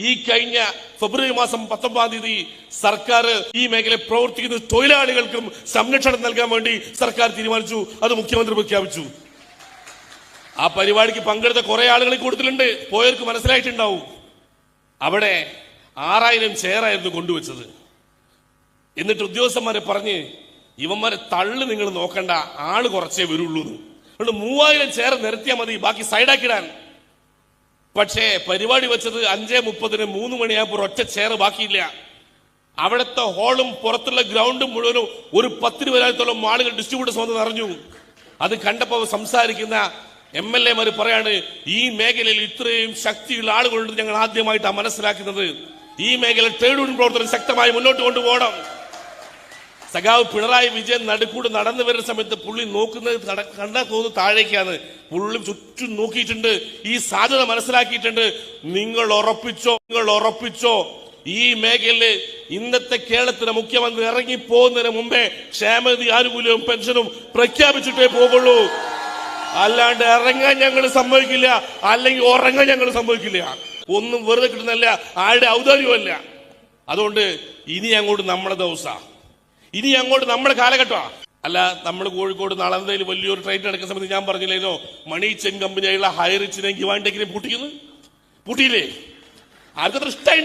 ഈ കഴിഞ്ഞ ഫെബ്രുവരി മാസം 19-ാം തീയതി സർക്കാർ ഈ മേഖലയിൽ പ്രവർത്തിക്കുന്ന തൊഴിലാളികൾക്കും സംരക്ഷണം നൽകാൻ വേണ്ടി സർക്കാർ തീരുമാനിച്ചു. അത് മുഖ്യമന്ത്രി പ്രഖ്യാപിച്ചു. ആ പരിപാടിക്ക് പങ്കെടുത്ത കുറെ ആളുകൾ കൂടുതലുണ്ട്. പോയവർക്ക് മനസ്സിലായിട്ടുണ്ടാവും. അവിടെ 6000 ചെയറായിരുന്നു കൊണ്ടുവച്ചത്. എന്നിട്ട് ഉദ്യോഗസ്ഥന്മാരെ പറഞ്ഞ് ഇവന്മാരെ തള്ളു നിങ്ങൾ നോക്കണ്ട, ആള് കുറച്ചേ വരുള്ളൂ. അതുകൊണ്ട് 3000 ചെയർ നിരത്തിയാൽ മതി, ബാക്കി സൈഡാക്കിടാൻ. പക്ഷേ പരിപാടി വെച്ചത് 5:30-ന് 3 മണിയായപ്പോൾ ഒറ്റ ചെയർ ബാക്കിയില്ല. അവിടുത്തെ ഹോളും പുറത്തുള്ള ഗ്രൗണ്ടും മുഴുവനും ഒരു 10,000-ഓളം ആളുകൾ ഡിസ്ട്രിബ്യൂട്ടേഴ്സ് വന്ന് നിറഞ്ഞു. അത് കണ്ടപ്പോൾ സംസാരിക്കുന്ന MLA-മാര് പറയാണ്, ഈ മേഖലയിൽ ഇത്രയും ശക്തിയുള്ള ആളുകളുണ്ട് ഞങ്ങൾ ആദ്യമായിട്ടാണ് മനസ്സിലാക്കുന്നത്. ഈ മേഖല ട്രേഡ് യൂണിയൻ പ്രവർത്തനം ശക്തമായി മുന്നോട്ട് കൊണ്ടുപോകണം. സഖാവ് പിണറായി വിജയൻ നടുക്കൂടെ നടന്നു വരുന്ന സമയത്ത് പുള്ളി നോക്കുന്നത് കണ്ടാൽ തോന്നുന്നു താഴേക്കാണ്. പുള്ളി ചുറ്റും നോക്കിയിട്ടുണ്ട്, ഈ സാധ്യത മനസ്സിലാക്കിയിട്ടുണ്ട്. നിങ്ങൾ ഉറപ്പിച്ചോ ഈ മേഖലയില് ഇന്നത്തെ കേരളത്തിലെ മുഖ്യമന്ത്രി ഇറങ്ങി പോകുന്നതിന് മുമ്പേ ക്ഷേമനിധി ആനുകൂല്യവും പെൻഷനും പ്രഖ്യാപിച്ചിട്ടേ പോകുള്ളൂ. അല്ലാണ്ട് ഇറങ്ങാൻ ഞങ്ങൾ സമ്മതിക്കില്ല, അല്ലെങ്കിൽ ഉറങ്ങാൻ ഞങ്ങൾ സമ്മതിക്കില്ല. ഒന്നും വെറുതെ കിട്ടുന്നല്ല, ആരുടെ ഔദാര്യമല്ല. അതുകൊണ്ട് ഇനി അങ്ങോട്ട് നമ്മുടെ ദിവസം, ഇനി അങ്ങോട്ട് നമ്മുടെ കാലഘട്ടമാണ്. അല്ല, നമ്മൾ കോഴിക്കോട് നളന്തയിൽ വലിയൊരു ട്രെയിൻ നടക്കുന്ന സമയത്ത് ഞാൻ പറഞ്ഞില്ലേനോ, മണീച്ചൻ കമ്പനിയായുള്ള ഹൈറിച്ചിനെയും ഗിവാൻടെക്കിനെയും പൂട്ടിയില്ലേ? ആർക്കത്ര ഇഷ്ടമായി